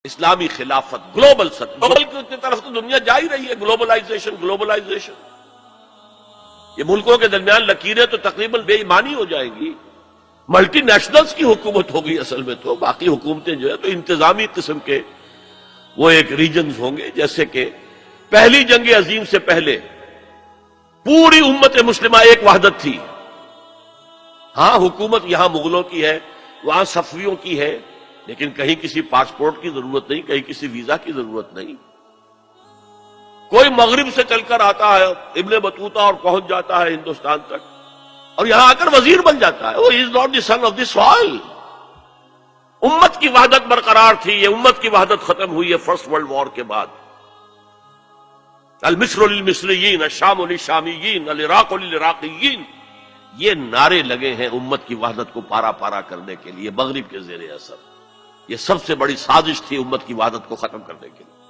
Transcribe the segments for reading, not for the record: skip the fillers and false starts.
اسلامی خلافت global global کی طرف تو دنیا جا ہی رہی ہے. گلوبلائزیشن یہ ملکوں کے درمیان لکیریں تو تقریباً بے ایمانی ہو جائیں گی. ملٹی نیشنلز کی حکومت ہوگی اصل میں. تو باقی حکومتیں جو ہے تو انتظامی قسم کے وہ ایک ریجنز ہوں گے. جیسے کہ پہلی جنگ عظیم سے پہلے پوری امت مسلمہ ایک وحدت تھی. ہاں حکومت یہاں مغلوں کی ہے, وہاں صفویوں کی ہے, لیکن کہیں کسی پاسپورٹ کی ضرورت نہیں, کہیں کسی ویزا کی ضرورت نہیں. کوئی مغرب سے چل کر آتا ہے ابن بطوطہ اور پہنچ جاتا ہے ہندوستان تک اور یہاں آ کر وزیر بن جاتا ہے. وہ is not the son of the soil. امت کی وحدت برقرار تھی. یہ امت کی وحدت ختم ہوئی ہے فرسٹ ورلڈ وار کے بعد. المصر للمصریین, الشام للشامیین, العراق للعراقیین, یہ نعرے لگے ہیں امت کی وحدت کو پارا پارا کرنے کے لیے مغرب کے زیر اثر. یہ سب سے بڑی سازش تھی امت کی وحدت کو ختم کرنے کے لیے.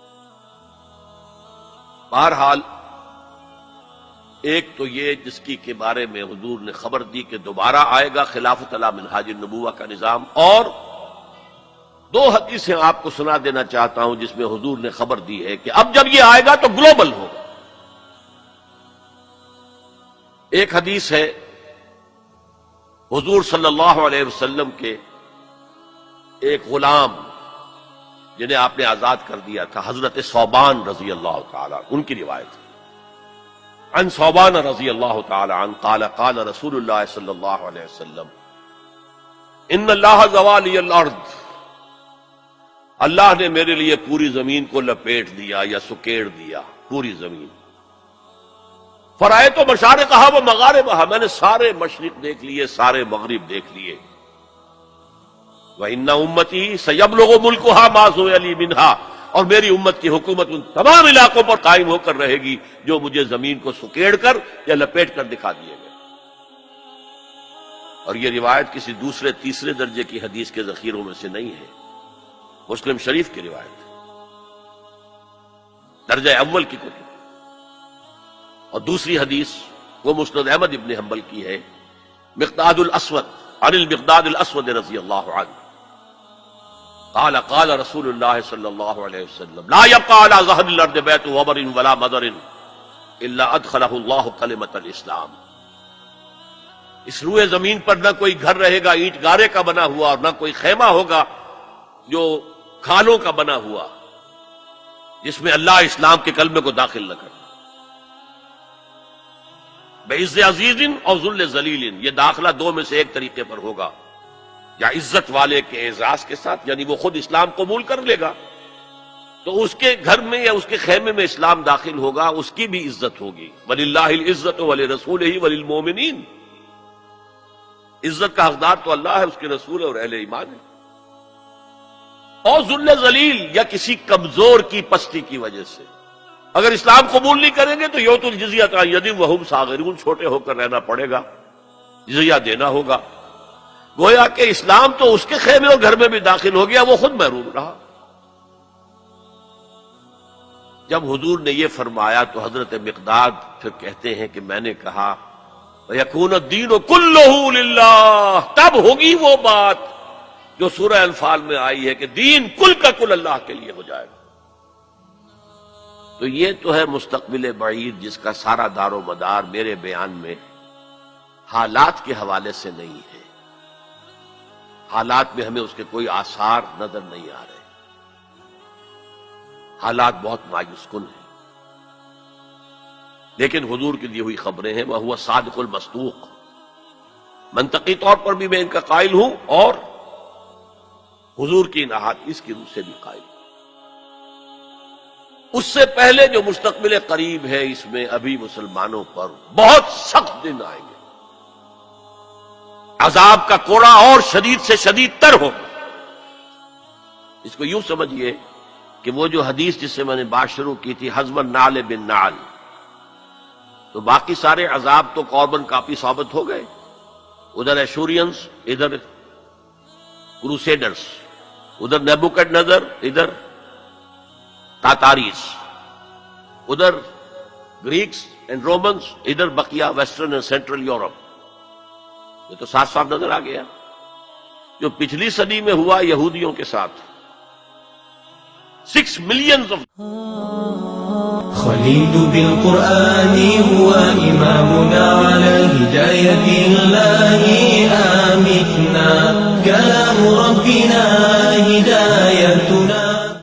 بہرحال ایک تو یہ جس کی کے بارے میں حضور نے خبر دی کہ دوبارہ آئے گا خلافت علی منہاج النبوہ کا نظام, اور دو حدیثیں آپ کو سنا دینا چاہتا ہوں جس میں حضور نے خبر دی ہے کہ اب جب یہ آئے گا تو گلوبل ہوگا. ایک حدیث ہے حضور صلی اللہ علیہ وسلم کے ایک غلام جنہیں آپ نے آزاد کر دیا تھا, حضرت ثوبان رضی اللہ تعالی ان کی روایت ہے. عن ثوبان رضی اللہ تعالی عنہ قال قال رسول اللہ صلی اللہ علیہ وسلم ان اللہ زوالی الارض, اللہ نے میرے لیے پوری زمین کو لپیٹ دیا یا سکیڑ دیا, پوری زمین. فرائے تو مشارقہا و مغاربہا, میں نے سارے مشرق دیکھ لیے, سارے مغرب دیکھ لیے. وَإِنَّ أُمَّتِي سَيَبْلُغُ مُلْكُهَا مَا زُوِّيَ لِي مِنْهَا, اور میری امت کی حکومت ان تمام علاقوں پر قائم ہو کر رہے گی جو مجھے زمین کو سکیڑ کر یا لپیٹ کر دکھا دیے گئے. اور یہ روایت کسی دوسرے تیسرے درجے کی حدیث کے ذخیروں میں سے نہیں ہے, مسلم شریف کی روایت ہے, درجہ اول کی کتب. اور دوسری حدیث وہ مسند احمد ابن حنبل کی ہے, مقداد الاسود عن المقداد الاسود رضی اللہ عنہ قال قال رسول اللہ صلی اللہ علیہ وسلم لا يبقى على ظهر الارض بيت وبر ولا مدر الا ادخله اللہ کلمۃ الاسلام. اس روئے زمین پر نہ کوئی گھر رہے گا اینٹ گارے کا بنا ہوا, اور نہ کوئی خیمہ ہوگا جو کھالوں کا بنا ہوا, جس میں اللہ اسلام کے کلمے کو داخل نہ کرے. بعز عزیز اور ذل ذلیل, یہ داخلہ دو میں سے ایک طریقے پر ہوگا, یا عزت والے کے اعزاز کے ساتھ, یعنی وہ خود اسلام قبول کر لے گا تو اس کے گھر میں یا اس کے خیمے میں اسلام داخل ہوگا, اس کی بھی عزت ہوگی. وَلِلَّهِ الْعِزَّةُ وَلِرَسُولِهِ وَلِلْمُؤْمِنِينَ, عزت کا حقدار تو اللہ ہے, اس کے رسول اور اہل ایمان ہے. اور ذل ذلیل یا کسی کمزور کی پستی کی وجہ سے اگر اسلام قبول نہیں کریں گے تو یؤتوا الجزیۃ عن ید وہم صاغرون, چھوٹے ہو کر رہنا پڑے گا, جزیہ دینا ہوگا. گویا کہ اسلام تو اس کے خیمے اور گھر میں بھی داخل ہو گیا, وہ خود محروم رہا. جب حضور نے یہ فرمایا تو حضرت مقداد پھر کہتے ہیں کہ میں نے کہا وَيَكُونَ الدِّينُ كُلُّهُ لِلَّهِ, تب ہوگی وہ بات جو سورہ انفال میں آئی ہے کہ دین کل کا کل اللہ کے لیے ہو جائے گا. تو یہ تو ہے مستقبل بعید جس کا سارا دار و مدار میرے بیان میں حالات کے حوالے سے نہیں ہے. حالات میں ہمیں اس کے کوئی آثار نظر نہیں آ رہے. حالات بہت مایوس کن ہیں, لیکن حضور کی دی ہوئی خبریں ہیں. وَهُوَ الصَّادِقُ الْمَصْدُوقُ, منطقی طور پر بھی میں ان کا قائل ہوں اور حضور کی ان احادیث کی روح سے بھی قائل ہوں. اس سے پہلے جو مستقبل قریب ہے اس میں ابھی مسلمانوں پر بہت سخت دن آئیں گے. عذاب کا کوڑا اور شدید سے شدید تر ہوگا. اس کو یوں سمجھیے کہ وہ جو حدیث جس سے میں نے بات شروع کی تھی حزب النعل بالنعل, تو باقی سارے عذاب تو کاربن کاپی ثابت ہو گئے. ادھر ایشورینز, ادھر کروسیڈرز, ادھر نیبوکڈ نظر, ادھر تاتاریز, ادھر گریکس اینڈ رومنز, ادھر بقیہ ویسٹرن اینڈ سینٹرل یورپ. یہ تو صاف صاف نظر آ گیا جو پچھلی صدی میں ہوا یہودیوں کے ساتھ, 6 millions of خليل بالقرآن هو إمامنا على هداية الله